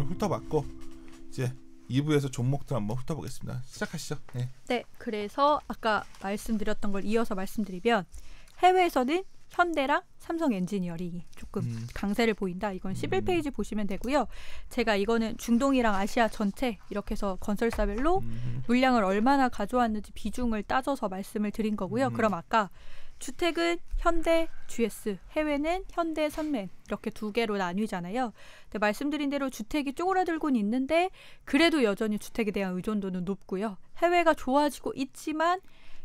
훑어봤고 이제 2부에서 종목들 한번 훑어보겠습니다. 시작하시죠. 네. 네, 그래서 아까 말씀드렸던 걸 이어서 말씀드리면 해외에서는 현대랑 삼성 엔지니어링이 조금 강세를 보인다. 이건 11페이지 보시면 되고요. 제가 이거는 중동이랑 아시아 전체 이렇게 해서 건설사별로 물량을 얼마나 가져왔는지 비중을 따져서 말씀을 드린 거고요. 그럼 아까 주택은 현대, GS, 해외는 현대, 선맨 이렇게 두 개로 나뉘잖아요. 근데 말씀드린 대로 주택이 쪼그라들고는 있는데 그래도 여전히 주택에 대한 의존도는 높고요. 해외가 좋아지고 있지만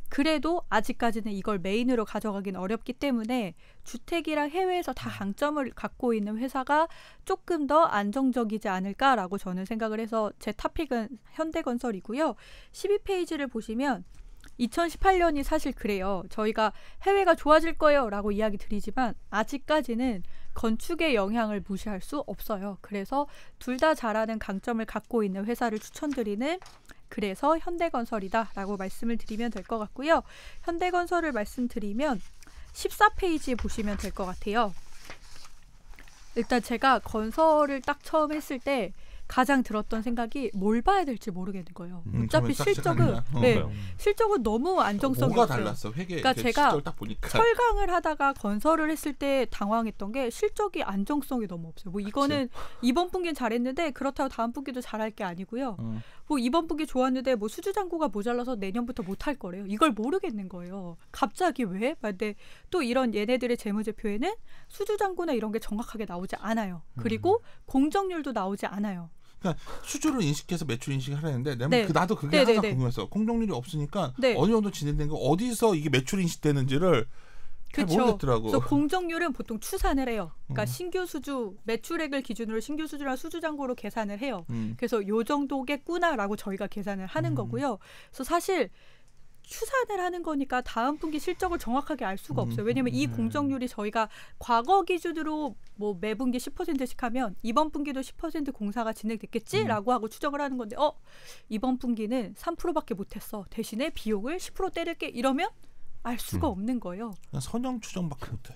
그래도 아직까지는 이걸 메인으로 가져가긴 어렵기 때문에 주택이랑 해외에서 다 강점을 갖고 있는 회사가 조금 더 안정적이지 않을까라고 저는 생각을 해서 제 토픽은 현대건설이고요. 12페이지를 보시면 2018년이 사실 그래요. 저희가 해외가 좋아질 거예요 라고 이야기 드리지만 아직까지는 건축의 영향을 무시할 수 없어요. 그래서 둘 다 잘하는 강점을 갖고 있는 회사를 추천드리는 그래서 현대건설이다 라고 말씀을 드리면 될 것 같고요. 현대건설을 말씀드리면 14페이지 보시면 될 것 같아요. 일단 제가 건설을 딱 처음 했을 때 가장 들었던 생각이 뭘 봐야 될지 모르겠는 거예요. 어차피 실적은 실적은 너무 안정성이 뭐가 없어요. 달랐어? 회계 그러니까 제가 딱 보니까. 철강을 하다가 건설을 했을 때 당황했던 게 실적이 안정성이 너무 없어요. 뭐 이거는 이번 분기는 잘했는데 그렇다고 다음 분기도 잘할 게 아니고요. 뭐 이번 분기 좋았는데 뭐 수주잔고가 모자라서 내년부터 못할 거래요. 이걸 모르겠는 거예요. 갑자기 왜? 근데 또 이런 얘네들의 재무제표에는 수주잔고나 이런 게 정확하게 나오지 않아요. 그리고 공정률도 나오지 않아요. 그러니까 수주를 인식해서 매출 인식을 하려는데 나도 그게 네, 항상 네, 궁금했어. 공정률이 없으니까 네. 어느 정도 진행된 거 어디서 이게 매출 인식되는지를 잘 모르겠더라고. 그래서 공정률은 보통 추산을 해요. 그러니까 신규 수주 매출액을 기준으로 신규 수주랑 수주잔고로 계산을 해요. 그래서 요 정도겠구나라고 저희가 계산을 하는 거고요. 그래서 사실 추산을 하는 거니까 다음 분기 실적을 정확하게 알 수가 없어요. 왜냐하면 이 공정률이 저희가 과거 기준으로 뭐 매분기 10%씩 하면 이번 분기도 10% 공사가 진행됐겠지라고 하고 추정을 하는 건데 이번 분기는 3%밖에 못했어. 대신에 비용을 10% 때릴게 이러면 알 수가 없는 거예요. 그냥 선형 추정밖에 못해.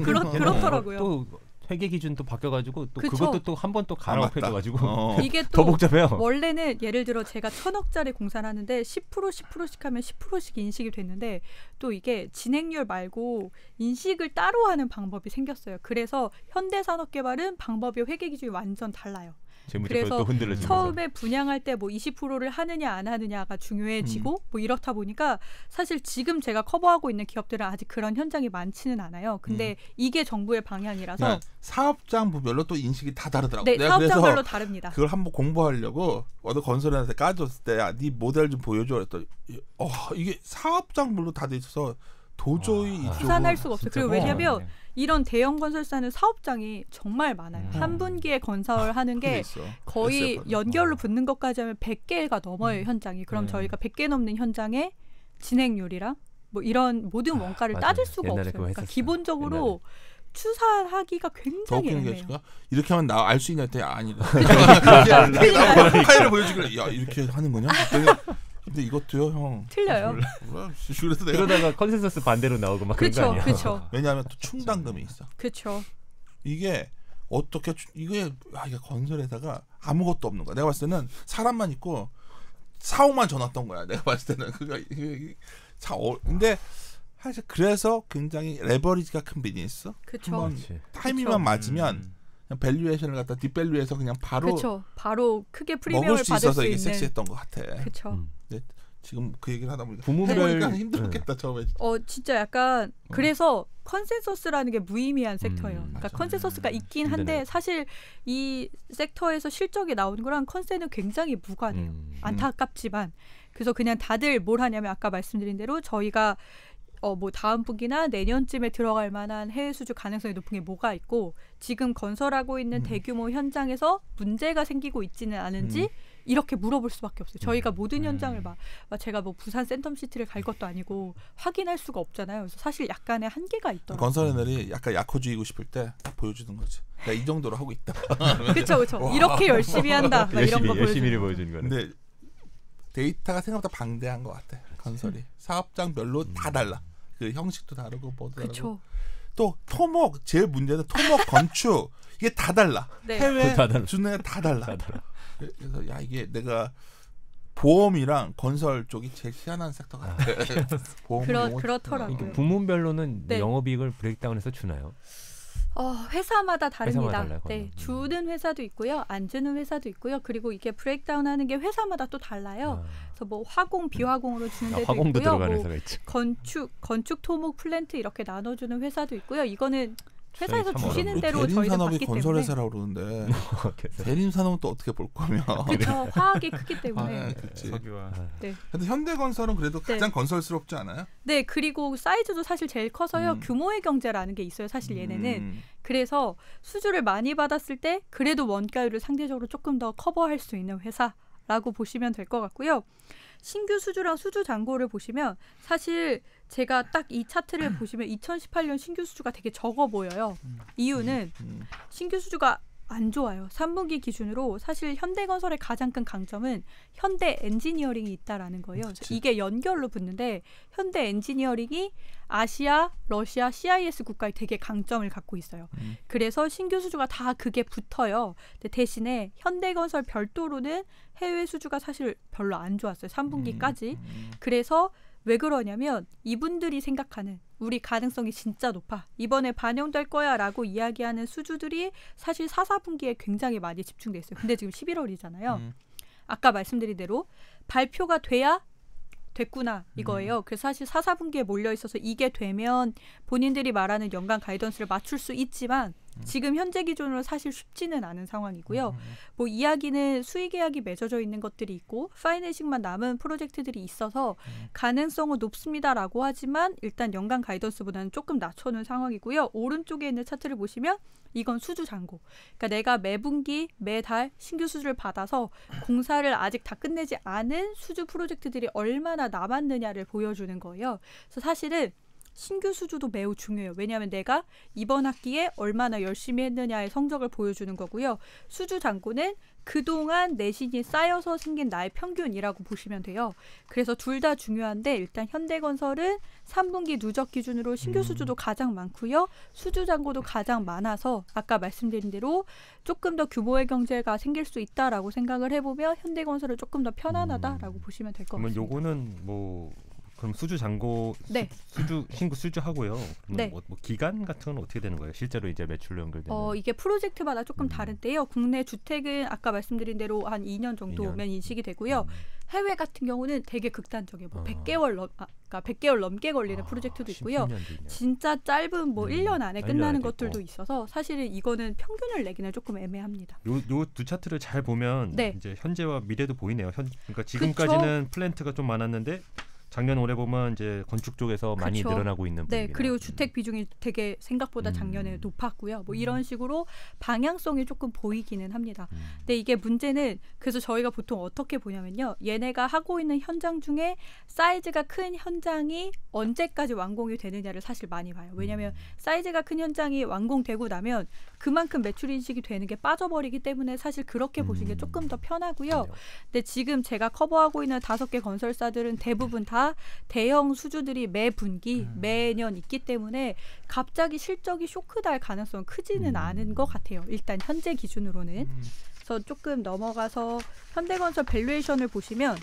그렇더라고요. 또 회계 기준도 바뀌어가지고 또 그쵸. 그것도 또 한 번 또 갈아엎혀가지고 이게 더 또 복잡해요. 원래는 예를 들어 제가 1,000억짜리 공사를 하는데 10%씩 하면 10%씩 인식이 됐는데 또 이게 진행률 말고 인식을 따로 하는 방법이 생겼어요. 그래서 현대산업개발은 방법이 회계 기준이 완전 달라요. 그래서 처음에 분양할 때 뭐 20%를 하느냐 안 하느냐가 중요해지고 뭐 이렇다 보니까 사실 지금 제가 커버하고 있는 기업들은 아직 그런 현장이 많지는 않아요. 근데 이게 정부의 방향이라서 그러니까 사업장별로 또 인식이 다 다르더라고요. 네, 내가 사업장별로 다릅니다. 그걸 한번 공부하려고 어느 건설회사한테 까줬을 때 네 모델 좀 보여줘 그랬더니 이게 사업장별로 다 돼 있어서 도저히 추산할 수가 없어요. 그리고 왜냐하면 이런 대형 건설사는 사업장이 정말 많아요. 한 분기에 건설하는 게 거의 연결로 붙는 것까지 하면 100개가 넘어요. 현장이. 그럼 저희가 100개 넘는 현장의 진행률이랑 뭐 이런 모든 원가를 따질 수가 없어요. 그러니까 기본적으로 추산하기가 굉장히 애매해요. 이렇게 하면 나 알 수 있냐 했더니 아니다. 파일을 보여주길래 야 이렇게 하는 거냐? 근데 이것도요 형 틀려요. 그래서 내가 그러다가 컨센서스 반대로 나오고 막 그런 거 아니야. 그렇죠. 왜냐하면 또 충당금이 있어. 그렇죠. 이게 어떻게 이게 건설회사가 아무것도 없는 거야. 내가 봤을 때는 사람만 있고 사오만 전화했던 거야. 내가 봤을 때는 근데 사실 그래서 굉장히 레버리지가 큰 비즈니스. 그렇죠. 타이밍만 맞으면 그냥 밸류에이션을 갖다 뒷밸류해서 그냥 바로 바로 크게 프리미엄을 받을 수 있어서 있는. 이게 섹시했던 것 같아. 그렇죠. 지금 그 얘기를 하다 보니까 부모를 힘들었겠다 처음에. 진짜 약간 그래서 컨센서스라는 게 무의미한 섹터예요. 그러니까 컨센서스가 있긴 한데 사실 이 섹터에서 실적이 나오는 거랑 컨센은 굉장히 무관해요. 안타깝지만 그래서 그냥 다들 뭘 하냐면 아까 말씀드린 대로 저희가 뭐 다음 분기나 내년쯤에 들어갈 만한 해외 수주 가능성이 높은 게 뭐가 있고 지금 건설하고 있는 대규모 현장에서 문제가 생기고 있지는 않은지 이렇게 물어볼 수밖에 없어요. 저희가 모든 현장을 제가 뭐 부산 센텀시티를 갈 것도 아니고 확인할 수가 없잖아요. 그래서 사실 약간의 한계가 있더라고요. 건설애들이 약간 약호주의고 싶을 때 딱 보여주는 거지. 내가 이 정도로 하고 있다. 그렇죠. 이렇게 열심히 한다. 이런 거 열심히를 보여주는 거네. 근데 데이터가 생각보다 방대한 것 같아. 건설이 사업장별로 다 달라. 그 형식도 다르고 뭐도 다르고. 또 토목 제일 문제는 토목 건축 이게 다 달라. 네. 해외 다 달라. 주는 다 달라. 그래서 야 이게 내가 보험이랑 건설 쪽이 제일 희한한 섹터 같아. 그렇더라고요. 부문별로는 네. 영업이익을 브레이크다운해서 주나요? 회사마다 다릅니다. 달라요, 네, 주는 회사도 있고요, 안 주는 회사도 있고요. 그리고 이게 브레이크다운하는 게 회사마다 또 달라요. 그래서 뭐 화공, 비화공으로 주는 데도 화공도 있고요. 들어가는 뭐 회사가 있죠. 건축, 토목, 플랜트 이렇게 나눠주는 회사도 있고요. 이거는 회사에서 주시는 대로 대림 저희는 산업이 받기 건설 때문에. 회사라고 그러는데 대림 산업은 또 어떻게 볼 거면? 그렇죠. 화학이 크기 때문에. 그렇지. 석유와. 네. 근데 현대건설은 그래도 네. 가장 건설스럽지 않아요? 네, 그리고 사이즈도 사실 제일 커서요. 규모의 경제라는 게 있어요. 사실 얘네는. 그래서 수주를 많이 받았을 때 그래도 원가율을 상대적으로 조금 더 커버할 수 있는 회사라고 보시면 될 것 같고요. 신규 수주랑 수주 잔고를 보시면 사실 제가 딱 이 차트를 보시면 2018년 신규 수주가 되게 적어 보여요. 이유는 신규 수주가 안 좋아요. 3분기 기준으로 사실 현대건설의 가장 큰 강점은 현대 엔지니어링이 있다라는 거예요. 그치. 이게 연결로 붙는데 현대 엔지니어링이 아시아, 러시아, CIS 국가에 되게 강점을 갖고 있어요. 그래서 신규 수주가 다 그게 붙어요. 근데 대신에 현대건설 별도로는 해외 수주가 사실 별로 안 좋았어요. 3분기까지. 그래서 왜 그러냐면 이분들이 생각하는 우리 가능성이 진짜 높아. 이번에 반영될 거야 라고 이야기하는 수주들이 사실 4, 4분기에 굉장히 많이 집중돼 있어요. 근데 지금 11월이잖아요. 아까 말씀드린 대로 발표가 돼야 됐구나 이거예요. 그래서 사실 4, 4분기에 몰려 있어서 이게 되면 본인들이 말하는 연간 가이던스를 맞출 수 있지만 지금 현재 기준으로 사실 쉽지는 않은 상황이고요. 뭐 이야기는 수익 계약이 맺어져 있는 것들이 있고 파이낸싱만 남은 프로젝트들이 있어서 가능성은 높습니다라고 하지만 일단 연간 가이던스보다는 조금 낮춰놓은 상황이고요. 오른쪽에 있는 차트를 보시면 이건 수주 잔고. 그러니까 내가 매분기, 매달 신규 수주를 받아서 공사를 아직 다 끝내지 않은 수주 프로젝트들이 얼마나 남았느냐를 보여주는 거예요. 그래서 사실은 신규 수주도 매우 중요해요. 왜냐하면 내가 이번 학기에 얼마나 열심히 했느냐의 성적을 보여주는 거고요. 수주 잔고는 그동안 내신이 쌓여서 생긴 나의 평균이라고 보시면 돼요. 그래서 둘 다 중요한데 일단 현대건설은 3분기 누적 기준으로 신규 수주도 가장 많고요. 수주 잔고도 가장 많아서 아까 말씀드린 대로 조금 더 규모의 경제가 생길 수 있다라고 생각을 해보면 현대건설은 조금 더 편안하다라고 보시면 될 것 같습니다. 요거는 뭐 그럼 수주 잔고 네. 신규 수주 하고요. 네. 뭐 기간 같은 건 어떻게 되는 거예요? 실제로 이제 매출로 연결되는. 이게 프로젝트마다 조금 다른데요. 국내 주택은 아까 말씀드린 대로 한 2년 정도면 2년. 인식이 되고요. 해외 같은 경우는 되게 극단적이에요. 뭐 100개월 넘게 걸리는 프로젝트도 있고요. 진짜 짧은 뭐 1년 안에 끝나는 것들도 있어서 사실은 이거는 평균을 내기는 조금 애매합니다. 요 두 차트를 잘 보면 네. 이제 현재와 미래도 보이네요. 그러니까 지금까지는 플랜트가 좀 많았는데 작년 올해 보면 이제 건축 쪽에서 많이 그쵸. 늘어나고 있는 네, 분위기네요. 그리고 주택 비중이 되게 생각보다 작년에 높았고요. 뭐 이런 식으로 방향성이 조금 보이기는 합니다. 근데 이게 문제는 그래서 저희가 보통 어떻게 보냐면요. 얘네가 하고 있는 현장 중에 사이즈가 큰 현장이 언제까지 완공이 되느냐를 사실 많이 봐요. 왜냐하면 사이즈가 큰 현장이 완공되고 나면 그만큼 매출 인식이 되는 게 빠져버리기 때문에 사실 그렇게 보시는 게 조금 더 편하고요. 근데 지금 제가 커버하고 있는 5개 건설사들은 대부분 다 대형 수주들이 매 분기, 매년 있기 때문에 갑자기 실적이 쇼크날 가능성은 크지는 않은 것 같아요. 일단 현재 기준으로는. 그래서 조금 넘어가서 현대건설 밸류에이션을 보시면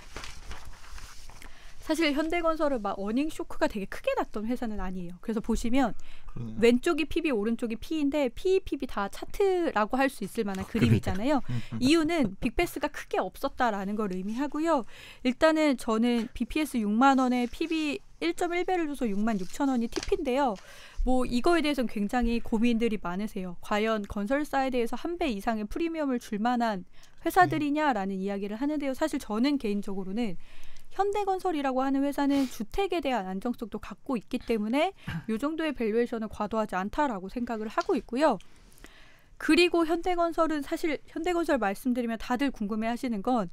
사실 현대건설은 막 어닝 쇼크가 되게 크게 났던 회사는 아니에요. 그래서 보시면 왼쪽이 PB, 오른쪽이 P인데 PE, PB 다 차트라고 할 수 있을 만한 그림이잖아요. 이유는 빅베스가 크게 없었다라는 걸 의미하고요. 일단은 저는 BPS 6만 원에 PB 1.1배를 줘서 6만 6천 원이 TP인데요. 뭐 이거에 대해서는 굉장히 고민들이 많으세요. 과연 건설사에 대해서 한 배 이상의 프리미엄을 줄 만한 회사들이냐라는 이야기를 하는데요. 사실 저는 개인적으로는 현대건설이라고 하는 회사는 주택에 대한 안정성도 갖고 있기 때문에 이 정도의 밸류에이션은 과도하지 않다라고 생각을 하고 있고요. 그리고 현대건설은 사실 현대건설 말씀드리면 다들 궁금해하시는 건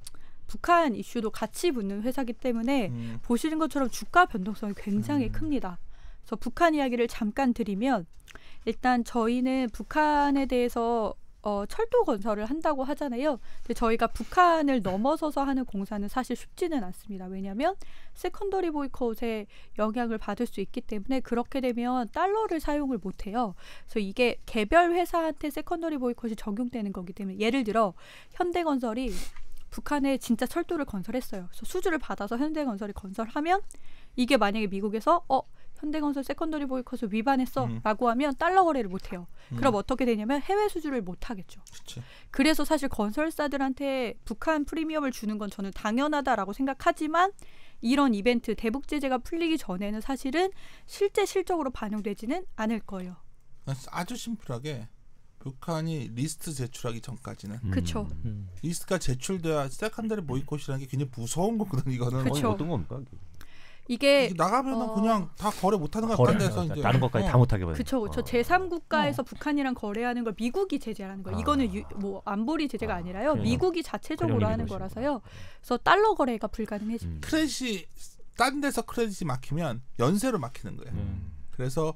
북한 이슈도 같이 붙는 회사이기 때문에 보시는 것처럼 주가 변동성이 굉장히 큽니다. 그래서 북한 이야기를 잠깐 드리면 일단 저희는 북한에 대해서 철도 건설을 한다고 하잖아요. 근데 저희가 북한을 넘어서서 하는 공사는 사실 쉽지는 않습니다. 왜냐하면 세컨더리 보이콧에 영향을 받을 수 있기 때문에 그렇게 되면 달러를 사용을 못해요. 그래서 이게 개별 회사한테 세컨더리 보이콧이 적용되는 거기 때문에 예를 들어 현대건설이 북한에 진짜 철도를 건설했어요. 그래서 수주를 받아서 현대건설이 건설하면 이게 만약에 미국에서 현대건설 세컨더리 보이콧을 위반했어 라고 하면 달러 거래를 못해요. 그럼 어떻게 되냐면 해외 수주를 못하겠죠. 그치. 그래서 사실 건설사들한테 북한 프리미엄을 주는 건 저는 당연하다라고 생각하지만 이런 이벤트 대북 제재가 풀리기 전에는 사실은 실제 실적으로 반영되지는 않을 거예요. 아주 심플하게 북한이 리스트 제출하기 전까지는 그쵸. 리스트가 제출돼야 세컨더리 보이콧이라는 게 굉장히 무서운 거거든. 이거는 그쵸. 어떤 겁니까? 이게 나가면은 그냥 다 거래 못하는 거야. 거래, 딴 데서 이제 다른 것까지 다 못하게 버려. 그쵸. 제3국가에서 북한이랑 거래하는 걸 미국이 제재하는 거예요. 이거는 뭐 안보리 제재가 아니라요. 그냥 미국이 자체적으로 하는 거라서요. 그래서 달러 거래가 불가능해집니다. 크레딧이 딴 데서 크레딧이 막히면 연쇄로 막히는 거예요. 그래서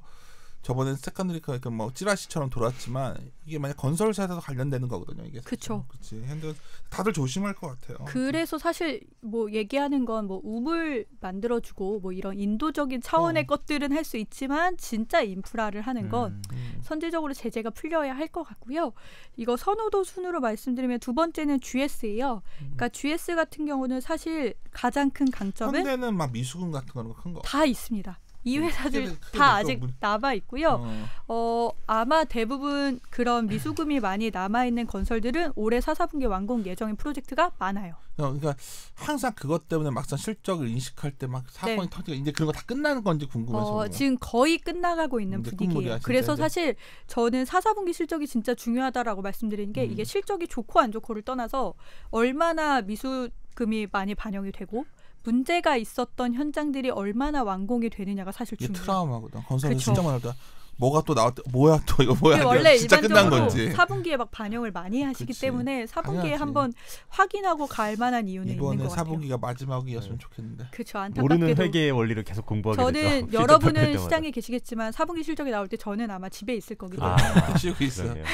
저번엔 세컨드리가 뭐 찌라시처럼 돌았지만 이게 만약 건설사에서 관련되는 거거든요. 이게 그쵸. 그렇지. 근데 다들 조심할 것 같아요. 그래서 사실 뭐 얘기하는 건 뭐 우물 만들어주고 뭐 이런 인도적인 차원의 것들은 할 수 있지만 진짜 인프라를 하는 건 선제적으로 제재가 풀려야 할 것 같고요. 이거 선호도 순으로 말씀드리면 두 번째는 GS예요. 그러니까 GS 같은 경우는 사실 가장 큰 강점은 현대는 막 미수금 같은 거는 큰 거. 다 있습니다. 이 회사들 크게 다 아직 남아 있고요. 어. 아마 대부분 그런 미수금이 많이 남아 있는 건설들은 올해 4, 4분기 완공 예정인 프로젝트가 많아요. 그러니까 항상 그것 때문에 막상 실적을 인식할 때 막 사건이 터지고 이제 그런 거 다 끝나는 건지 궁금해서. 지금 거의 끝나가고 있는 분위기예요. 끝물이야, 그래서 이제. 사실 저는 4, 4분기 실적이 진짜 중요하다라고 말씀드리는 게 이게 실적이 좋고 안 좋고를 떠나서 얼마나 미수금이 많이 반영이 되고 문제가 있었던 현장들이 얼마나 완공이 되느냐가 사실 이게 중요해요. 트라우마거든. 건설에서 그쵸. 진짜 많이 할 뭐가 또 나왔다. 뭐야 또 이거 뭐야. 원래 진짜 끝난 일반적으로 건지. 4분기에 막 반영을 많이 하시기 그치. 때문에 4분기에 당연하지. 한번 확인하고 갈 만한 이유는 있는 이번에 것 같아요. 4분기가 마지막이었으면 좋겠는데. 그렇죠. 모르는 안타깝게도 회계의 원리를 계속 공부하게 저는 되죠. 실적 발표할 여러분은 때마다. 시장에 계시겠지만 4분기 실적이 나올 때 저는 아마 집에 있을 거기 때문에 쉬고 있어. 그러네요.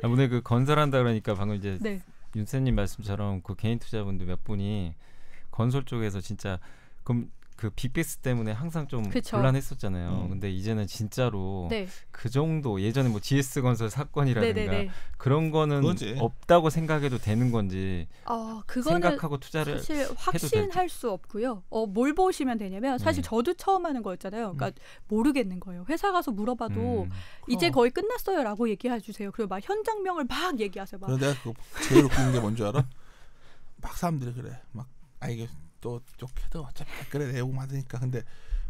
오늘 그 건설한다 그러니까 방금 이제 네. 윤쌤님 말씀처럼 그 개인 투자분들 몇 분이 건설 쪽에서 진짜 그럼 그 빅베이스 때문에 항상 좀 그쵸. 곤란했었잖아요. 근데 이제는 진짜로 네. 그 정도 예전에 뭐 GS 건설 사건이라든가 네네네. 그런 거는 그거지. 없다고 생각해도 되는 건지 그거는 생각하고 투자를 사실 확신할 수 없고요. 뭘 보시면 되냐면 사실 저도 처음 하는 거였잖아요. 그러니까 모르겠는 거예요. 회사 가서 물어봐도 이제 거의 끝났어요라고 얘기해 주세요. 그리고 막 현장명을 막 얘기하세요. 막. 그런데 내가 그거 제일 웃기는 게 뭔지 알아? 막 사람들이 그래. 막 이게 또 좋게도 어차피 댓글에 내용 많으니까. 근데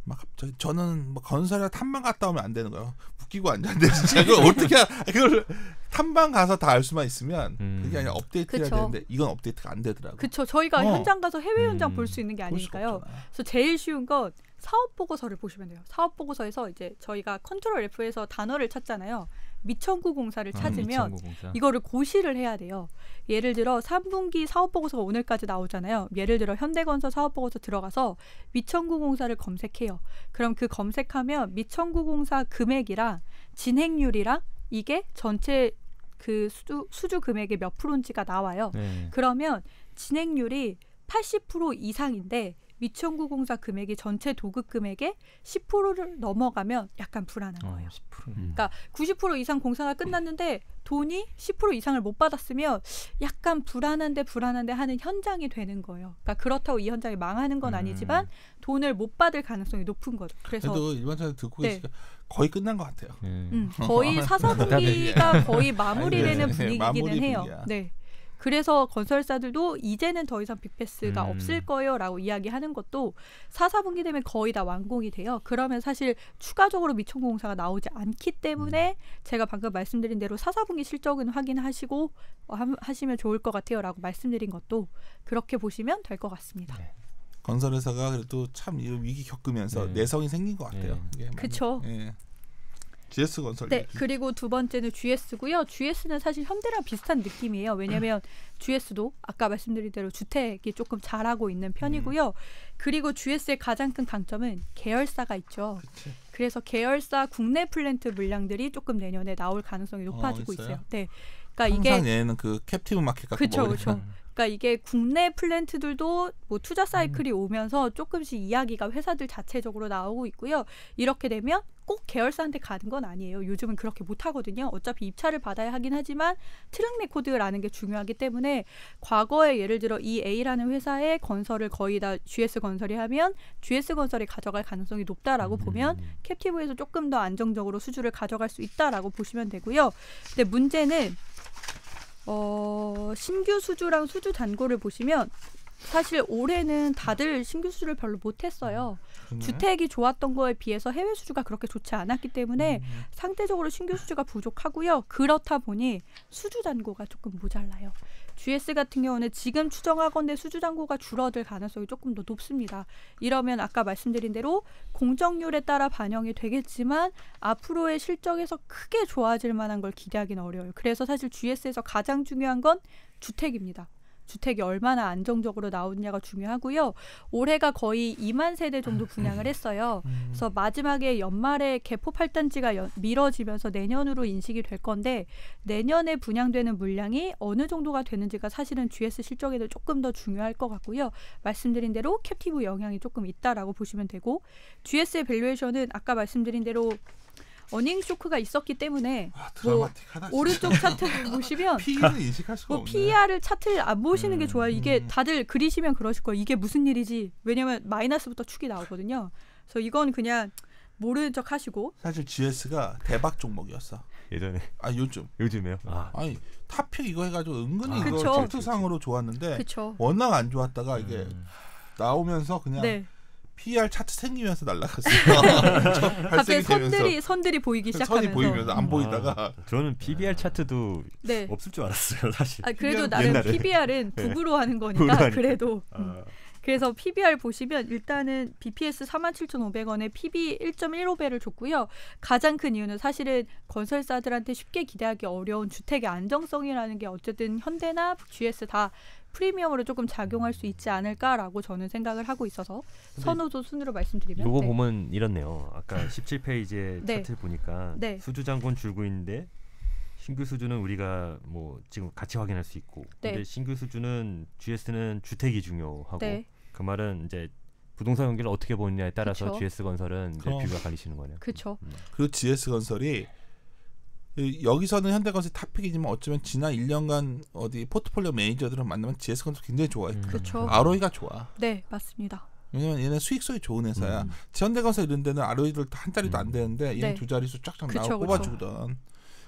막 갑자기 저는 뭐 건설에 탐방 갔다 오면 안 되는 거예요. 웃기고 앉았는데 진짜 이걸 어떻게 그걸 탐방 가서 다 알 수만 있으면 그게 아니라 업데이트해야 그쵸. 되는데 이건 업데이트가 안 되더라고. 그렇죠. 저희가 현장 가서 해외 현장 볼 수 있는 게 볼 수가 아니니까요. 없잖아. 그래서 제일 쉬운 건 사업 보고서를 보시면 돼요. 사업 보고서에서 이제 저희가 컨트롤 F에서 단어를 찾잖아요. 미천구 공사를 찾으면 미천구공사. 이거를 고시를 해야 돼요. 예를 들어 3분기 사업 보고서가 오늘까지 나오잖아요. 예를 들어 현대건설 사업 보고서 들어가서 미천구 공사를 검색해요. 그럼 그 검색하면 미천구 공사 금액이랑 진행률이랑 이게 전체 그 수주 금액의 몇 프로인지가 나와요. 네. 그러면 진행률이 80% 이상인데 미천구 공사 금액이 전체 도급 금액의 10%를 넘어가면 약간 불안한 거예요. 10%. 그러니까 90% 이상 공사가 끝났는데 돈이 10% 이상을 못 받았으면 약간 불안한데 하는 현장이 되는 거예요. 그러니까 그렇다고 이 현장이 망하는 건 아니지만 돈을 못 받을 가능성이 높은 거죠. 그래서 그래도 일반적으로 듣고 네. 계시니까 거의 끝난 것 같아요. 거의 4분기가 거의 마무리되는 네, 분위기기는 마무리 해요. 분위기야. 네. 그래서 건설사들도 이제는 더 이상 빅패스가 없을 거예요라고 이야기하는 것도 4분기 되면 거의 다 완공이 돼요. 그러면 사실 추가적으로 미천공사가 나오지 않기 때문에 제가 방금 말씀드린 대로 4분기 실적은 확인하시고 하시면 좋을 것 같아요라고 말씀드린 것도 그렇게 보시면 될 것 같습니다. 네. 건설회사가 그래도 참 이 위기 겪으면서 네. 내성이 생긴 것 같아요. 네. 이게 많이. 그쵸. 예. GS 건설. 네, 그리고 두 번째는 GS고요. GS는 사실 현대랑 비슷한 느낌이에요. 왜냐하면 GS도 아까 말씀드린 대로 주택이 조금 잘하고 있는 편이고요. 그리고 GS의 가장 큰 강점은 계열사가 있죠. 그치. 그래서 계열사 국내 플랜트 물량들이 조금 내년에 나올 가능성이 높아지고 있어요? 있어요. 네. 그러니까 이게 항상 얘는 그 캡티브 마켓 같은 그쵸, 거 그쵸. 그러니까 이게 국내 플랜트들도 뭐 투자 사이클이 오면서 조금씩 이야기가 회사들 자체적으로 나오고 있고요. 이렇게 되면 꼭 계열사한테 가는 건 아니에요. 요즘은 그렇게 못 하거든요. 어차피 입찰을 받아야 하긴 하지만 트랙 레코드라는 게 중요하기 때문에 과거에 예를 들어 이 A라는 회사의 건설을 거의 다 GS건설이 하면 GS건설이 가져갈 가능성이 높다라고 보면 캡티브에서 조금 더 안정적으로 수주를 가져갈 수 있다라고 보시면 되고요. 근데 문제는 신규 수주랑 수주 잔고를 보시면 사실 올해는 다들 신규 수주를 별로 못했어요. 주택이 좋았던 거에 비해서 해외 수주가 그렇게 좋지 않았기 때문에 상대적으로 신규 수주가 부족하고요. 그렇다 보니 수주 잔고가 조금 모자라요. GS 같은 경우는 지금 추정하건대 수주 잔고가 줄어들 가능성이 조금 더 높습니다. 이러면 아까 말씀드린 대로 공정률에 따라 반영이 되겠지만 앞으로의 실적에서 크게 좋아질 만한 걸 기대하기는 어려워요. 그래서 사실 GS에서 가장 중요한 건 주택입니다. 주택이 얼마나 안정적으로 나오느냐가 중요하고요. 올해가 거의 2만 세대 정도 분양을 했어요. 그래서 마지막에 연말에 개포 8단지가 미뤄지면서 내년으로 인식이 될 건데 내년에 분양되는 물량이 어느 정도가 되는지가 사실은 GS 실적에도 조금 더 중요할 것 같고요. 말씀드린 대로 캡티브 영향이 조금 있다라고 보시면 되고 GS의 밸류에이션은 아까 말씀드린 대로 어닝 쇼크가 있었기 때문에 드라마틱하다, 뭐 오른쪽 차트를 보시면 PE는 인식할 수가 없네. PER을 차트를 안 보시는 게 좋아요. 이게 다들 그리시면 그러실 거예요. 이게 무슨 일이지? 왜냐면 마이너스부터 축이 나오거든요. 그래서 이건 그냥 모르는 척 하시고. 사실 GS가 대박 종목이었어. 예전에. 요즘에요? 아니 탑픽 이거 해가지고 은근히 그쵸. 이거 차트상으로 좋았는데 그쵸. 워낙 안 좋았다가 이게 나오면서 그냥 네. PR 차트 생기면서 날라갔어요. 갑자기 선들이 보이기 시작하면서. 선이 보이면서 안 보이다가 저는 PBR 차트도 네. 없을 줄 알았어요, 사실. 그래도 나름 옛날에. PBR은 북으로 하는 거니까 그래도. 그래서 PBR 보시면 일단은 BPS 47,500원에 PB 1.15배를 줬고요. 가장 큰 이유는 사실은 건설사들한테 쉽게 기대하기 어려운 주택의 안정성이라는 게 어쨌든 현대나 GS 다 프리미엄으로 조금 작용할 수 있지 않을까라고 저는 생각을 하고 있어서 선호도 순으로 말씀드리면 요거 보면 이렇네요. 아까 17페이지에 네. 차트 보니까 네. 수주 잔고는 줄고 있는데 신규 수주는 우리가 뭐 지금 같이 확인할 수 있고 네. 근데 신규 수주는 GS는 주택이 중요하고 네. 그 말은 이제 부동산 경기를 어떻게 보느냐에 따라서 그쵸. GS건설은 이제 뷰가 갈리시는 거네요. 그렇죠. 그리고 GS건설이 여기서는 현대건설이 탑픽이지만 어쩌면 지난 1년간 어디 포트폴리오 매니저들을 만나면 GS건설 굉장히 좋아했고 그렇죠. ROE가 좋아. 네, 맞습니다. 왜냐면 얘는 수익성이 좋은 회사야. 현대건설 이런 데는 ROE들 한 자리도 안 되는데 얘는 네. 두 자릿수 쫙쫙 그쵸, 나오고 그쵸. 뽑아주거든.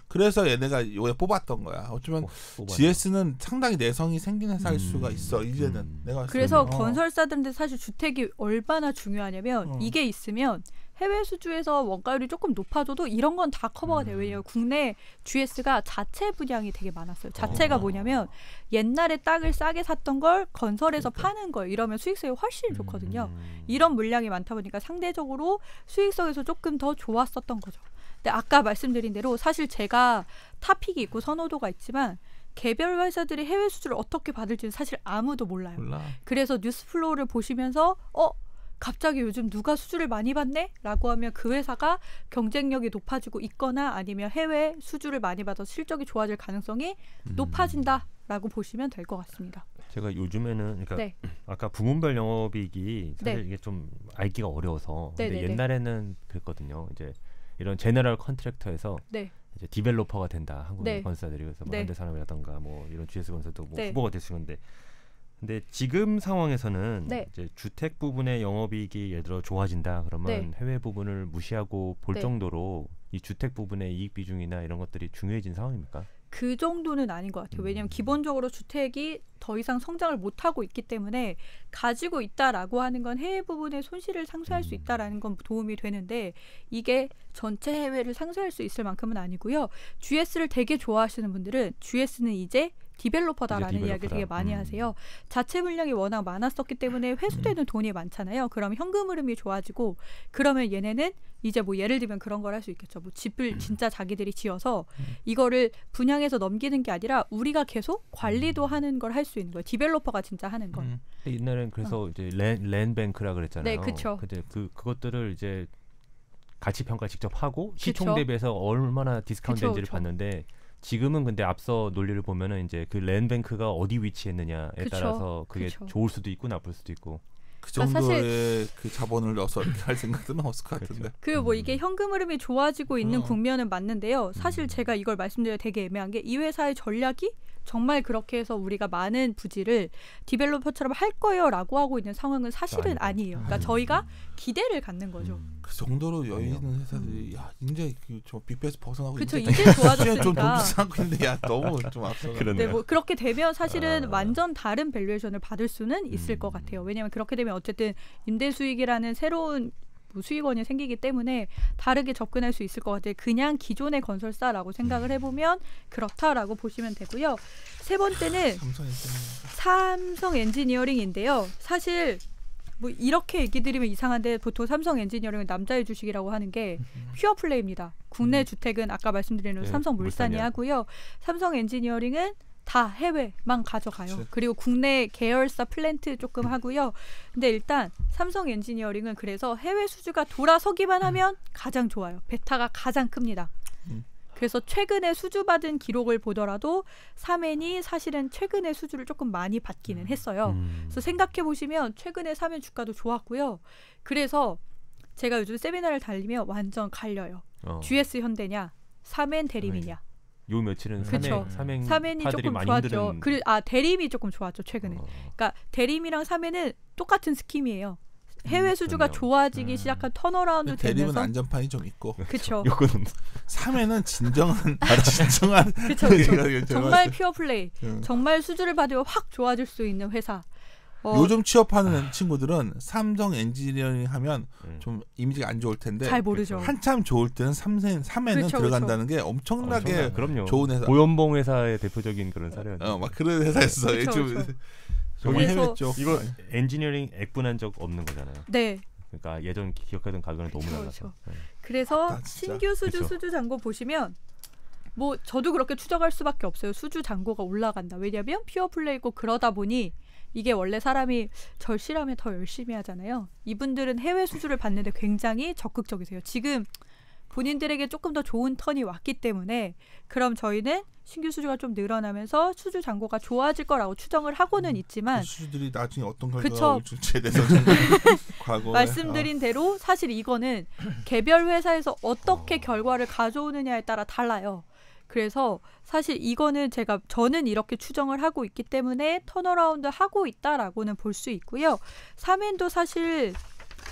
그래서 얘네가 요에 뽑았던 거야. 어쩌면 GS는 상당히 내성이 생긴 회사일 수가 있어. 이제는 내가 봤을 그래서 때는. 건설사들한테 사실 주택이 얼마나 중요하냐면 이게 있으면 해외 수주에서 원가율이 조금 높아져도 이런 건 다 커버가 돼요. 왜냐하면 국내 GS가 자체 분양이 되게 많았어요. 자체가 뭐냐면 옛날에 땅을 싸게 샀던 걸 건설해서 파는 거예요. 이러면 수익성이 훨씬 좋거든요. 이런 물량이 많다 보니까 상대적으로 수익성에서 조금 더 좋았었던 거죠. 근데 아까 말씀드린 대로 사실 제가 탑픽이 있고 선호도가 있지만 개별 회사들이 해외 수주를 어떻게 받을지는 사실 아무도 몰라요. 몰라. 그래서 뉴스플로우를 보시면서 갑자기 요즘 누가 수주를 많이 받네? 라고 하면 그 회사가 경쟁력이 높아지고 있거나 아니면 해외 수주를 많이 받아서 실적이 좋아질 가능성이 높아진다라고 보시면 될 것 같습니다. 제가 요즘에는 그러니까 네. 아까 부문별 영업이익이 사실 네. 이게 좀 알기가 어려워서 근데 네네네. 옛날에는 그랬거든요. 이제 이런 제너럴 컨트랙터에서 네. 이제 디벨로퍼가 된다. 한국 네. 건설사들이 그래서 뭐 네. 현대산업이라던가 뭐 이런 GS건설도 뭐 네. 후보가 될 수 있는데 근데 지금 상황에서는 네. 이제 주택 부분의 영업이익이 예를 들어 좋아진다 그러면 네. 해외 부분을 무시하고 볼 네. 정도로 이 주택 부분의 이익 비중이나 이런 것들이 중요해진 상황입니까? 그 정도는 아닌 것 같아요. 왜냐하면 기본적으로 주택이 더 이상 성장을 못하고 있기 때문에 가지고 있다라고 하는 건 해외 부분의 손실을 상쇄할 수 있다라는 건 도움이 되는데 이게 전체 해외를 상쇄할 수 있을 만큼은 아니고요. GS를 되게 좋아하시는 분들은 GS는 이제 디벨로퍼다라는 이제 이야기를 되게 많이 하세요. 자체 물량이 워낙 많았었기 때문에 회수되는 돈이 많잖아요. 그럼 현금 흐름이 좋아지고 그러면 얘네는 이제 뭐 예를 들면 그런 걸 할 수 있겠죠. 뭐 집을 진짜 자기들이 지어서 이거를 분양해서 넘기는 게 아니라 우리가 계속 관리도 하는 걸 할 수 있는 거예요. 디벨로퍼가 진짜 하는 걸. 옛날엔 그래서 이제 랜뱅크라 그랬잖아요. 네, 그쵸. 근데 그것들을 이제 가치 평가 직접 하고 시총 그쵸. 대비해서 얼마나 디스카운트인지를 그쵸. 봤는데 지금은 근데 앞서 논리를 보면은 이제 그 랜뱅크가 어디 위치했느냐에 그쵸. 따라서 그게 그쵸. 좋을 수도 있고 나쁠 수도 있고. 그 그러니까 정도의 그 자본을 넣어서 이렇게 할 생각은 없을 것 같은데. 그리고 뭐 이게 현금 흐름이 좋아지고 있는 어. 국면은 맞는데요. 사실 제가 이걸 말씀드려야 되게 애매한 게 이 회사의 전략이 정말 그렇게 해서 우리가 많은 부지를 디벨로퍼처럼 할 거예요라고 하고 있는 상황은 사실은 아니에요. 그러니까 저희가 기대를 갖는 거죠. 그 정도로 여유 있는 회사들이 야 이제 저 빅베이스 벗어나고 그렇죠. 이제 이제 좀 좋아졌으니까. 비싸고 있는데 야 너무 좀 앞서. 네, 뭐 그렇게 되면 사실은 아. 완전 다른 밸류에이션을 받을 수는 있을 것 같아요. 왜냐하면 그렇게 되면 어쨌든 임대 수익이라는 새로운 뭐 수익원이 생기기 때문에 다르게 접근할 수 있을 것 같아요. 그냥 기존의 건설사라고 생각을 해보면 그렇다라고 보시면 되고요. 세 번째는 삼성 엔지니어링인데요. 사실 뭐 이렇게 얘기 드리면 이상한데 보통 삼성 엔지니어링은 남자의 주식이라고 하는 게 퓨어 플레이입니다. 국내 주택은 아까 말씀드린 네, 삼성 물산이 물산이 하고요. 삼성 엔지니어링은 다 해외만 가져가요. 그치. 그리고 국내 계열사 플랜트 조금 하고요. 근데 일단 삼성 엔지니어링은 그래서 해외 수주가 돌아서기만 하면 가장 좋아요. 베타가 가장 큽니다. 그래서 최근에 수주받은 기록을 보더라도 사멘이 사실은 최근에 수주를 조금 많이 받기는 했어요. 그래서 생각해 보시면 최근에 사멘 주가도 좋았고요. 그래서 제가 요즘 세미나를 달리면 완전 갈려요. GS 현대냐, 사멘 대림이냐. 요 며칠은 그쵸. 사멘이 파들이 조금 많이 좋았죠. 힘드는. 대림이 조금 좋았죠 최근에. 그러니까 대림이랑 사멘은 똑같은 스킴이에요. 해외 수주가 그렇네요. 좋아지기 시작한 턴어라운드 대림은 되면서 안전판이 좀 있고 그렇죠. 요거는 3회는 진정한 그쵸. 정말 퓨어 플레이. 정말 수주를 받으면 확 좋아질 수 있는 회사. 요즘 취업하는 친구들은 삼성 엔지니어링 하면 좀 이미지가 안 좋을 텐데 잘 모르죠. 한참 좋을 때는 3회는 그쵸, 들어간다는 게 엄청나게 그럼요. 좋은 회사. 고연봉 회사의 대표적인 그런 사례였죠. 막 그런 회사였어. 그쵸, 좀 그쵸. 정말 그래서 해외 쪽. 이거 엔지니어링 액분한 적 없는 거잖아요. 네. 그러니까 예전 기억하던 가격은 너무 그쵸, 달라서. 네. 그래서 아, 진짜? 신규 수주 그쵸. 수주 잔고 보시면 뭐 저도 그렇게 추정할 수밖에 없어요. 수주 잔고가 올라간다. 왜냐하면 퓨어 플레이고 그러다 보니 이게 원래 사람이 절실하면 더 열심히 하잖아요. 이분들은 해외 수주를 받는데 굉장히 적극적이세요. 지금 본인들에게 조금 더 좋은 턴이 왔기 때문에 그럼 저희는 신규 수주가 좀 늘어나면서 수주 잔고가 좋아질 거라고 추정을 하고는 있지만 그 수주들이 나중에 어떤 그쵸. 결과가 올지에 대해서 과거에 말씀드린 대로 사실 이거는 개별 회사에서 어떻게 결과를 가져오느냐에 따라 달라요. 그래서 사실 이거는 저는 이렇게 추정을 하고 있기 때문에 턴어라운드 하고 있다라고는 볼 수 있고요. 사멘도 사실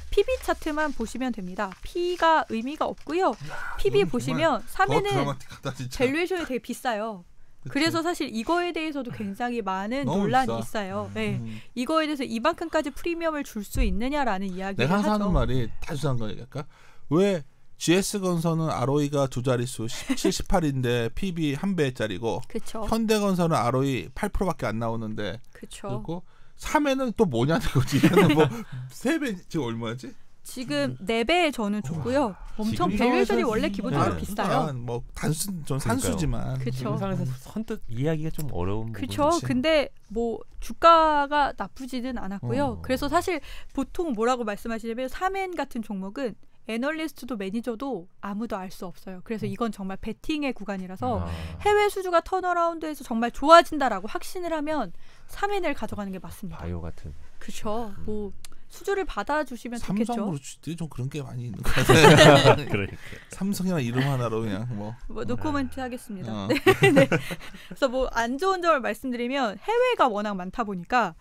PB 차트만 보시면 됩니다. P가 의미가 없고요. PB 이건 보시면 더 사멘은 드라마틱하다 진짜. 밸류에이션이 되게 비싸요. 그치? 그래서 사실 이거에 대해서도 굉장히 많은 너무 논란이 비싸. 있어요. 네. 이거에 대해서 이만큼까지 프리미엄을 줄 수 있느냐라는 이야기를 내가 항상 하죠. 하는 말이 단순한 거 얘기할까? 왜 GS건설은 ROE가 두 자릿수 17, 18인데 PB 한 배짜리고 그렇죠. 현대건설은 ROE 8%밖에 안 나오는데 그렇죠. 그리고 3회는 또 뭐냐는 거지. 얘는 뭐 3배 지금 얼마지? 지금 4배 저는 줬고요. 엄청 지금 밸류에이션이 상황에서 원래 기본적으로 비싸요. 뭐 단순 전 산수지만. 그쵸. 지금 상황에서 선뜻 이해하기가 좀 어려운 그렇죠. 부분이지. 근데 뭐 주가가 나쁘지는 않았고요. 어. 그래서 사실 보통 뭐라고 말씀하시냐면 사멘 같은 종목은 애널리스트도 매니저도 아무도 알 수 없어요. 그래서 이건 정말 베팅의 구간이라서 해외 수주가 턴어라운드에서 정말 좋아진다라고 확신을 하면 사멘을 가져가는 게 맞습니다. 바이오 같은. 그렇죠. 뭐 수주를 받아주시면 좋겠죠. 삼성그룹들이 좀 그런 게 많이 있는 것 같아요. 그러니까. 삼성이랑 이름 하나로 그냥 뭐. 뭐 노코멘트 하겠습니다. 어. 네. 그래서 뭐 안 좋은 점을 말씀드리면 해외가 워낙 많다 보니까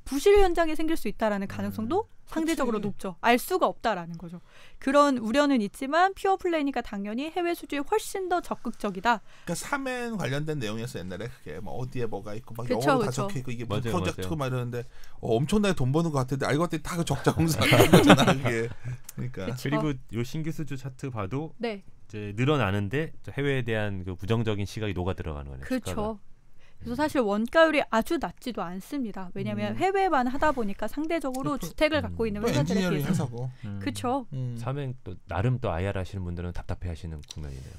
부실 현장이 생길 수 있다라는 가능성도 상대적으로 그치. 높죠. 알 수가 없다라는 거죠. 그런 우려는 있지만 퓨어 플레이니까 당연히 해외 수주에 훨씬 더 적극적이다. 그러니까 3엔 관련된 내용이었어 옛날에 그게 뭐 어디에 뭐가 있고 막 그쵸, 영어로 다 그쵸. 적혀 있고 이게 맞아요, 무슨 프로젝트고 맞아요. 막 이러는데 엄청나게 돈 버는 것 같은데 알고 봤더니 다 그 적자 공사하는 거잖아 그게. 그러니까 그쵸. 그리고 요 신규 수주 차트 봐도 네, 이제 늘어나는데 해외에 대한 그 부정적인 시각이 녹아 들어가는 거네요. 주가가. 그렇죠. 그래서 사실 원가율이 아주 낮지도 않습니다. 왜냐하면 해외만 하다 보니까 상대적으로 주택을 갖고 있는 또 회사들에 엔지니어링 비해서 회사고. 그렇죠. 사면 또 나름 또 IR 하시는 분들은 답답해하시는 국면이네요.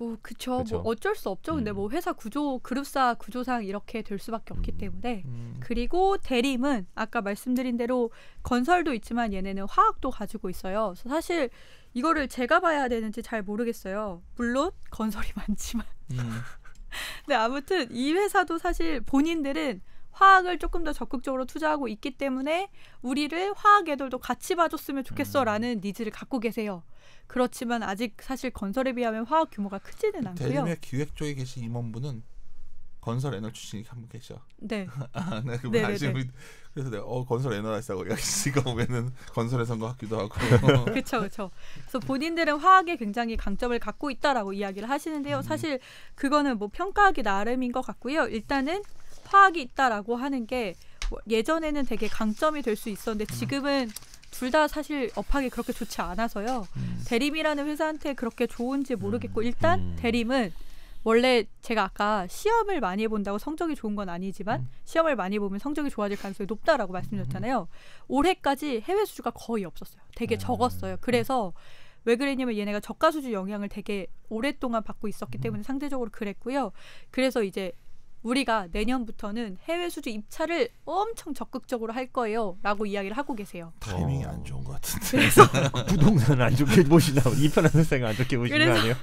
뭐 그쵸. 그쵸. 뭐 어쩔 수 없죠. 근데 뭐 회사 구조, 그룹사 구조상 이렇게 될 수밖에 없기 때문에. 그리고 대림은 아까 말씀드린 대로 건설도 있지만 얘네는 화학도 가지고 있어요. 그래서 사실 이거를 제가 봐야 되는지 잘 모르겠어요. 물론 건설이 많지만. 근데 아무튼 이 회사도 사실 본인들은 화학을 조금 더 적극적으로 투자하고 있기 때문에 우리를 화학 애들도 같이 봐줬으면 좋겠어라는 니즈를 갖고 계세요. 그렇지만 아직 사실 건설에 비하면 화학 규모가 크지는 않고요. 대림의 기획 쪽에 계신 임원분은 건설 애널 출신이 한 분 계셔. 네. 네, 그 네네네. 그래서 내가 건설 애널라이스하고 야 이거 보면은 건설에선 것 같기도 하고. 그렇죠. 그래서 본인들은 화학에 굉장히 강점을 갖고 있다라고 이야기를 하시는데요. 사실 그거는 뭐 평가하기 나름인 것 같고요. 일단은 화학이 있다라고 하는 게 예전에는 되게 강점이 될 수 있었는데 지금은 둘 다 사실 업하기 그렇게 좋지 않아서요. 대림이라는 회사한테 그렇게 좋은지 모르겠고 일단 대림은 원래 제가 아까 시험을 많이 해본다고 성적이 좋은 건 아니지만 시험을 많이 보면 성적이 좋아질 가능성이 높다라고 말씀드렸잖아요. 올해까지 해외 수주가 거의 없었어요. 되게 적었어요. 그래서 왜 그랬냐면 얘네가 저가 수주 영향을 되게 오랫동안 받고 있었기 때문에 상대적으로 그랬고요. 그래서 이제 우리가 내년부터는 해외 수주 입찰을 엄청 적극적으로 할 거예요 라고 이야기를 하고 계세요. 타이밍이 안 좋은 것 같은데. 그래서 부동산 안 좋게 보시나 이 편한 세상 안 좋게 보시는 거 아니에요?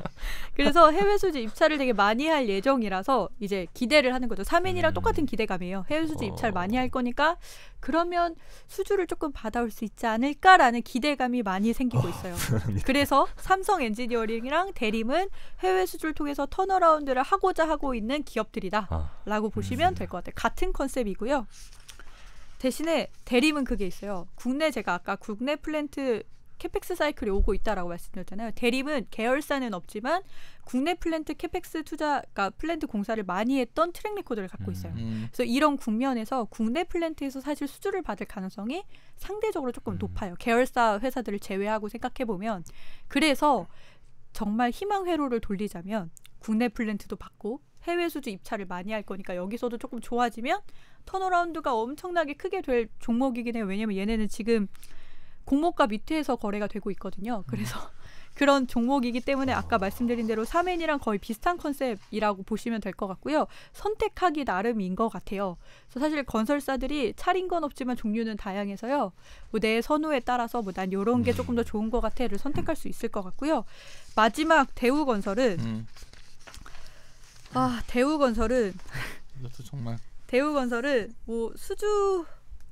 그래서 해외 수주 입찰을 되게 많이 할 예정이라서 이제 기대를 하는 거죠. 3인이랑 똑같은 기대감이에요. 해외 수주 입찰 많이 할 거니까 그러면 수주를 조금 받아올 수 있지 않을까라는 기대감이 많이 생기고 있어요. 그래서 삼성 엔지니어링이랑 대림은 해외 수주를 통해서 턴어라운드를 하고자 하고 있는 기업들이다 라고 보시면 될 것 같아요. 같은 컨셉이고요. 대신에 대림은 그게 있어요. 제가 아까 국내 플랜트 캐펙스 사이클이 오고 있다라고 말씀드렸잖아요. 대림은 계열사는 없지만 국내 플랜트 캐펙스 그러니까 플랜트 공사를 많이 했던 트랙 레코드를 갖고 있어요. 그래서 이런 국면에서 국내 플랜트에서 사실 수주를 받을 가능성이 상대적으로 조금 높아요. 계열사 회사들을 제외하고 생각해보면. 그래서 정말 희망 회로를 돌리자면 국내 플랜트도 받고 해외 수주 입찰을 많이 할 거니까 여기서도 조금 좋아지면 턴어라운드가 엄청나게 크게 될 종목이긴 해요. 왜냐면 얘네는 지금 공모가 밑에서 거래가 되고 있거든요. 그래서 그런 종목이기 때문에 아까 말씀드린 대로 3N이랑 거의 비슷한 컨셉이라고 보시면 될 것 같고요. 선택하기 나름인 것 같아요. 그래서 사실 건설사들이 차린 건 없지만 종류는 다양해서요. 뭐 내 선호에 따라서 뭐 난 이런 게 조금 더 좋은 것 같아를 선택할 수 있을 것 같고요. 마지막 대우건설은 대우건설은 이것도 정말 대우건설은 뭐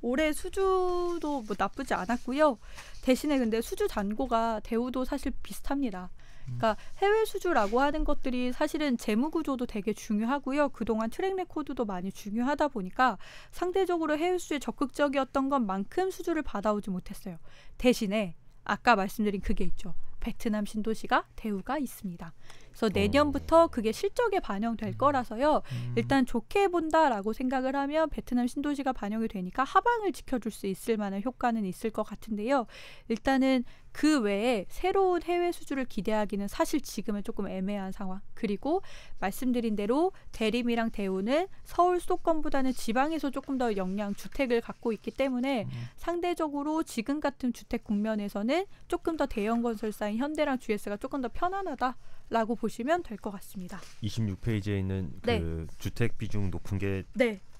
올해 수주도 뭐 나쁘지 않았고요. 대신에 근데 수주 잔고가 대우도 사실 비슷합니다. 그러니까 해외 수주라고 하는 것들이 사실은 재무 구조도 되게 중요하고요. 그동안 트랙 레코드도 많이 중요하다 보니까 상대적으로 해외 수주에 적극적이었던 것만큼 수주를 받아오지 못했어요. 대신에 아까 말씀드린 그게 있죠. 베트남 신도시가 대우가 있습니다. 그래서 내년부터 그게 실적에 반영될 거라서요. 일단 좋게 본다라고 생각을 하면 베트남 신도시가 반영이 되니까 하방을 지켜줄 수 있을 만한 효과는 있을 것 같은데요. 일단은 그 외에 새로운 해외 수주를 기대하기는 사실 지금은 조금 애매한 상황. 그리고 말씀드린 대로 대림이랑 대우는 서울 수도권보다는 지방에서 조금 더 주택을 갖고 있기 때문에 상대적으로 지금 같은 주택 국면에서는 조금 더 대형 건설사인 현대랑 GS가 조금 더 편안하다라고 보시면 될 것 같습니다. 26페이지에 있는 그 주택 비중 높은 게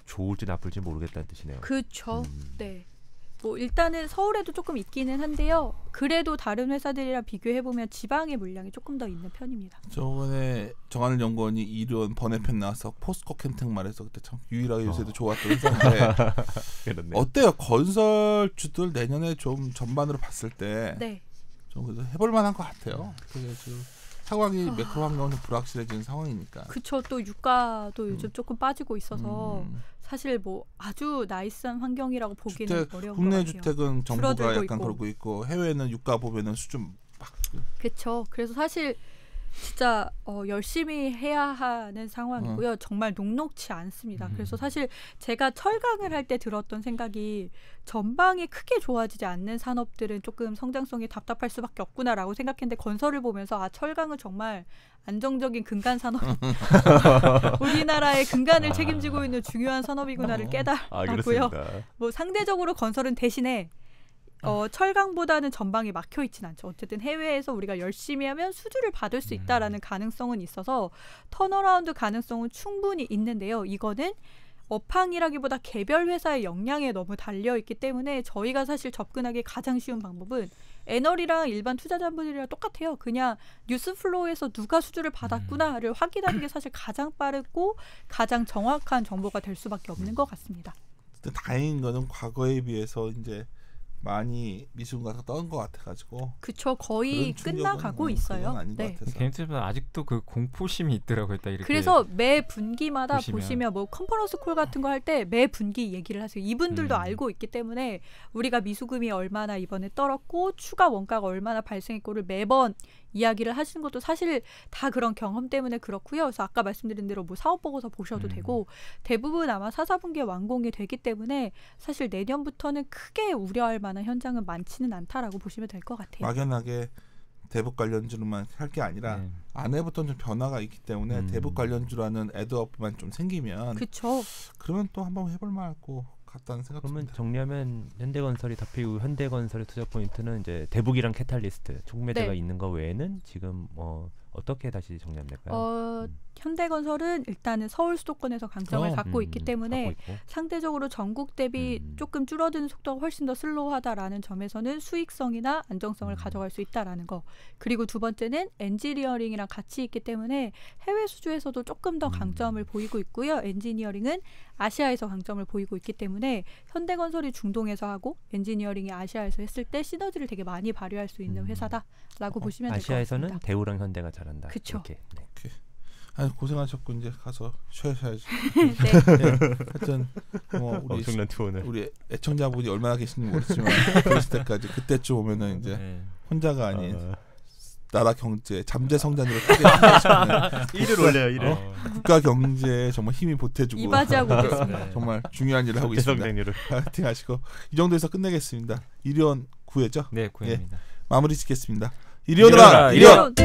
좋을지 나쁠지 모르겠다는 뜻이네요. 그렇죠. 네. 뭐 일단은 서울에도 조금 있기는 한데요. 그래도 다른 회사들이랑 비교해보면 지방의 물량이 조금 더 있는 편입니다. 저번에 정하늘 연구원이 이런 번외편 나와서 포스코 캠텍 말해서 그때 참 유일하게 요새도 좋았던 회사인데 어때요? 건설주들 내년에 좀 전반으로 봤을 때 좀 그래도 해볼 만한 것 같아요. 그게 지금 상황이 매크로 환경은 불확실해지는 상황이니까. 그쵸. 또 유가도 요즘 조금 빠지고 있어서 사실 뭐 아주 나이스한 환경이라고 보기는 어려운 것 국내 같아요. 주택은 정부가 약간 있고. 그러고 있고 해외는 유가 보면은 수준 막. 그렇죠. 그래서 사실 진짜 열심히 해야 하는 상황이고요. 정말 녹록치 않습니다. 그래서 사실 제가 철강을 할 때 들었던 생각이 전방이 크게 좋아지지 않는 산업들은 조금 성장성이 답답할 수밖에 없구나라고 생각했는데 건설을 보면서 철강은 정말 안정적인 근간 산업 우리나라의 근간을 책임지고 있는 중요한 산업이구나를 깨달았고요. 뭐 상대적으로 건설은 대신에 철강보다는 전방이 막혀 있진 않죠. 어쨌든 해외에서 우리가 열심히 하면 수주를 받을 수 있다라는 가능성은 있어서 턴어라운드 가능성은 충분히 있는데요. 이거는 업황이라기보다 개별 회사의 역량에 너무 달려있기 때문에 저희가 사실 접근하기 가장 쉬운 방법은 애널이랑 일반 투자자분들이랑 똑같아요. 그냥 뉴스플로우에서 누가 수주를 받았구나를 확인하는 게 사실 가장 빠르고 가장 정확한 정보가 될 수밖에 없는 것 같습니다. 다행인 거는 과거에 비해서 이제 많이 미술가가 떤 것 같아가지고 그쵸 거의 끝나가고 있어요. 네. 개인투자는 아직도 그 공포심이 있더라고요. 이렇게 그래서 매 분기마다 보시면 뭐 컨퍼런스 콜 같은 거 할 때 매 분기 얘기를 하세요. 이분들도 알고 있기 때문에 우리가 미수금이 얼마나 이번에 떨었고 추가 원가가 얼마나 발생했고를 매번 이야기를 하시는 것도 사실 다 그런 경험 때문에 그렇고요. 그래서 아까 말씀드린 대로 뭐 사업 보고서 보셔도 되고 대부분 아마 4, 4분기에 완공이 되기 때문에 사실 내년부터는 크게 우려할 만한 현장은 많지는 않다라고 보시면 될 것 같아요. 막연하게 대북 관련주로만 할 게 아니라 안에부터는 좀 변화가 있기 때문에 대북 관련주라는 애드업만 좀 생기면 그쵸. 그러면 또 한번 해볼 만하고 같다는 생각. 그러면 정리하면 현대건설이 답해 이후 현대건설의 투자 포인트는 이제 대북이랑 캐탈리스트 촉매제가 있는 거 외에는 지금 어떻게 다시 정리하면 될까요? 현대건설은 일단은 서울 수도권에서 강점을 갖고 있기 때문에 상대적으로 전국 대비 조금 줄어드는 속도가 훨씬 더 슬로우하다라는 점에서는 수익성이나 안정성을 가져갈 수 있다라는 거. 그리고 두 번째는 엔지니어링이랑 같이 있기 때문에 해외 수주에서도 조금 더 강점을 보이고 있고요. 엔지니어링은 아시아에서 강점을 보이고 있기 때문에 현대건설이 중동에서 하고 엔지니어링이 아시아에서 했을 때 시너지를 되게 많이 발휘할 수 있는 회사다라고 보시면 될 것 같습니다. 아시아에서는 대우랑 현대가 잘한다. 그렇죠. 아유, 고생하셨고 이제 가서 쉬어야지. 네. 하여튼 뭐 엄청난 투어는 우리 애청자분이 얼마나 계신지 모르지만 그랬을 때까지 그때쯤 오면은 이제 혼자가 아닌 나라 경제 잠재 성장으로 크게 일을 올려요. 일을 국가 경제에 정말 힘이 보태주고 이바지하고 있습니다. 정말 중요한 일을 하고 있습니다. 파이팅 하시고 이 정도에서 끝내겠습니다. 일위원 9회죠? 네, 9회입니다. 마무리 짓겠습니다. 일위원들아, 일위원!